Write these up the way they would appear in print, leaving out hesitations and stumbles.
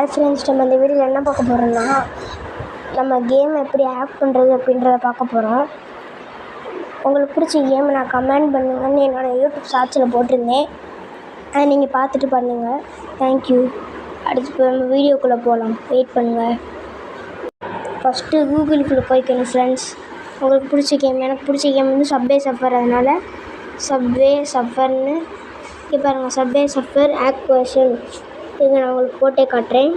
Hi friends, நம்ம இந்த வீடியோவில் என்ன பார்க்க போகிறோம்னா, நம்ம கேம் எப்படி ஹேக் பண்ணுறது அப்படின்றத பார்க்க போகிறோம். உங்களுக்கு பிடிச்ச கேமை நான் கமெண்ட் பண்ணுங்கன்னு என்னோடய யூடியூப் ஷார்ட்ஸில் போட்டிருந்தேன். அதை நீங்கள் பார்த்துட்டு பண்ணுங்கள். தேங்க்யூ. அடுத்து இப்போ நம்ம வீடியோக்குள்ளே போகலாம். வெயிட் பண்ணுங்கள். ஃபஸ்ட்டு கூகுளுக்குள்ளே போய்க்கணும் ஃப்ரெண்ட்ஸ். உங்களுக்கு பிடிச்ச கேம், எனக்கு பிடிச்ச கேம் வந்து சப்வே சஃபர். அதனால் சப்வே சஃபர்னு இங்கே பாருங்கள், சப்வே சஃபர் ஹேக் வெர்ஷன். இதை நான் உங்களுக்கு போட்டே காட்டுறேன்.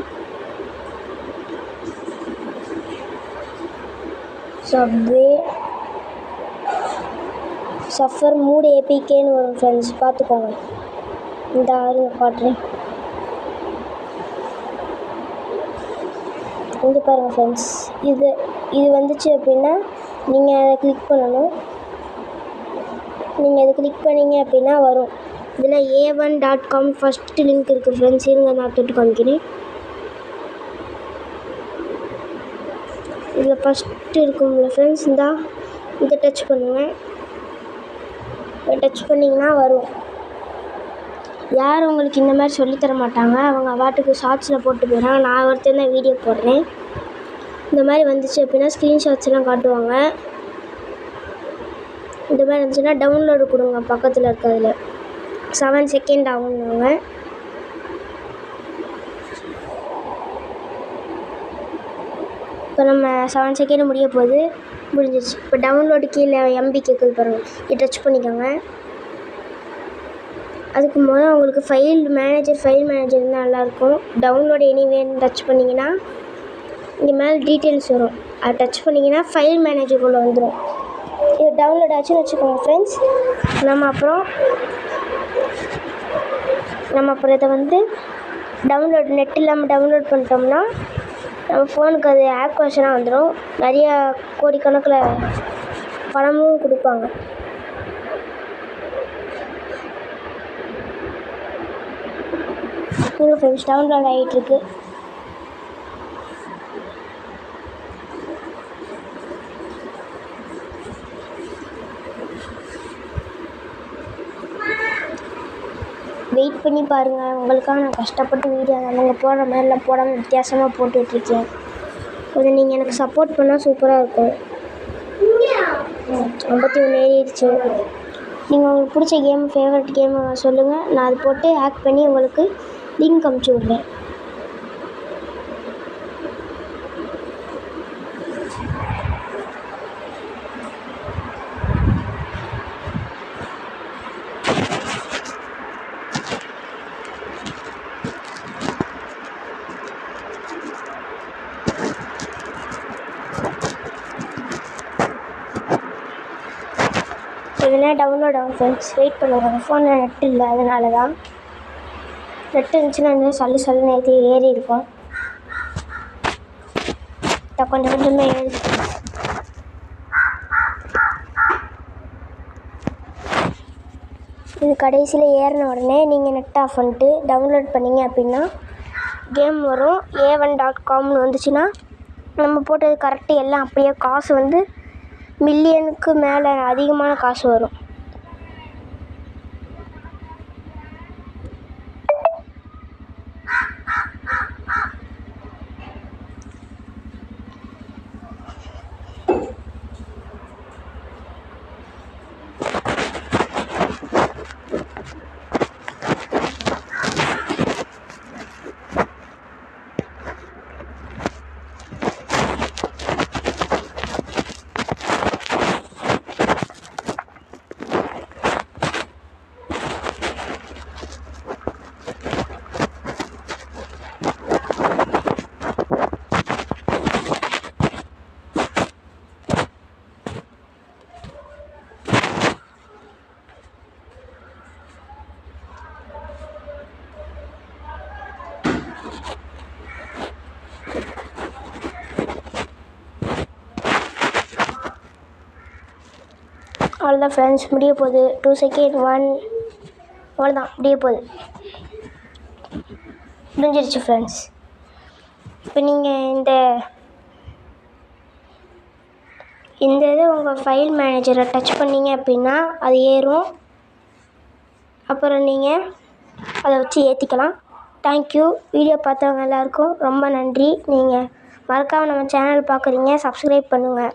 சப்வே சஃபர் மூட் ஏபிகேன்னு வரும் ஃப்ரெண்ட்ஸ், பார்த்துக்கோங்க. இந்த ஆறு காட்டுறேன். இங்கே பாருங்கள் ஃப்ரெண்ட்ஸ், இது வந்துச்சு அப்படின்னா நீங்கள் அதை கிளிக் பண்ணணும். நீங்கள் அதை கிளிக் பண்ணிங்க அப்படின்னா வரும். இதில் a1.com ஃபஸ்ட்டு லிங்க் இருக்குது ஃப்ரெண்ட்ஸ். இருங்க, நான் தொட்டு காமிக்கிறேன். இதில் ஃபஸ்ட்டு இருக்கும்ல ஃப்ரெண்ட்ஸ், இதை டச் பண்ணுங்கள். இதை டச் பண்ணிங்கன்னா வரும். யாரும் உங்களுக்கு இந்த மாதிரி சொல்லித்தர மாட்டாங்க. அவங்க வாட்டுக்கு ஷார்ட்ஸில் போட்டு போயிடறாங்க. நான் ஒருத்தர் தான் வீடியோ போடுறேன். இந்த மாதிரி வந்துச்சு அப்படின்னா ஸ்க்ரீன்ஷாட்ஸ்லாம் காட்டுவாங்க. இந்த மாதிரி இருந்துச்சுன்னா டவுன்லோடு கொடுங்க. பக்கத்தில் இருக்கிறதுல 7 செகண்ட் ஆகுங்க. இப்போ நம்ம 7 செகண்ட் முடிய போகுது. முடிஞ்சிச்சு. இப்போ டவுன்லோடு கீழே எம்பி கேட்குது பாருங்கள், இது டச் பண்ணிக்கோங்க. அதுக்கு முதல்ல உங்களுக்கு ஃபைல் மேனேஜர் இருந்தால் நல்லாயிருக்கும். டவுன்லோடு எனிவேன்னு டச் பண்ணிங்கன்னா இங்கே மேலே டீட்டெயில்ஸ் வரும். அதை டச் பண்ணிங்கன்னா ஃபைல் மேனேஜருக்குள்ளே வந்துடும். இது டவுன்லோட் ஆச்சுன்னு வச்சுக்கோங்க ஃப்ரெண்ட்ஸ். நம்ம அப்புறம் இதை வந்து நெட் இல்லாமல் டவுன்லோட் பண்ணிட்டோம்னா நம்ம ஃபோனுக்கு அது ஹேக் வெர்ஷனாக வந்துடும். நிறையா கோடிக்கணக்கில் பணமும் கொடுப்பாங்க. நீங்கள் ஃப்ரெண்ட்ஸ் டவுன்லோட் ஆகிட்டுருக்கு. வெயிட் பண்ணி பாருங்கள். உங்களுக்காக நான் கஷ்டப்பட்டு வீடியோ நீங்கள் போடுற மாதிரிலாம் போடாமல் வித்தியாசமாக போட்டுட்ருக்கேன். கொஞ்சம் நீங்கள் எனக்கு சப்போர்ட் பண்ணால் சூப்பராக இருக்கும். 51 ஏறிடுச்சு. நீங்கள் உங்களுக்கு பிடிச்ச கேம், ஃபேவரட் கேம் சொல்லுங்கள். நான் அது போட்டு ஹேக் பண்ணி உங்களுக்கு லிங்க் அனுப்பிச்சி விட்றேன். இதெல்லாம் டவுன்லோட் ஆகும் ஃப்ரெண்ட்ஸ். வெயிட் பண்ணுவாங்க. ஃபோனில் நெட் இல்லை, அதனால தான். நெட் இருந்துச்சுன்னா இன்னும் சல்லு நேற்று ஏறி இருக்கும். கொஞ்சம் கொஞ்சமாக ஏறி. இது கடைசியில் ஏறின உடனே நீங்கள் நெட் ஆஃப் பண்ணிட்டு டவுன்லோட் பண்ணிங்க அப்படின்னா கேம் வரும். a1.comனு வந்துச்சுன்னா நம்ம போட்டது கரெக்டு. எல்லாம் அப்படியே காசு வந்து மில்லியனுக்கு மேலே அதிகமான காசு வரும். அவ்வளோதான் ஃப்ரெண்ட்ஸ், முடிய போகுது. 2 செகண்ட் 1 அவ்வளோதான், முடிய போகுது. முடிஞ்சிருச்சு ஃப்ரெண்ட்ஸ். இப்போ நீங்கள் இந்த இதை உங்கள் ஃபைல் மேனேஜரை டச் பண்ணிங்க அப்படின்னா அது ஏறும். அப்புறம் நீங்கள் அதை வச்சு ஏற்றிக்கலாம். தேங்க்யூ. வீடியோ பார்த்தவங்க எல்லாருக்கும் ரொம்ப நன்றி. நீங்கள் மறக்காமல் நம்ம சேனல் பார்க்குறீங்க, சப்ஸ்கிரைப் பண்ணுங்கள்.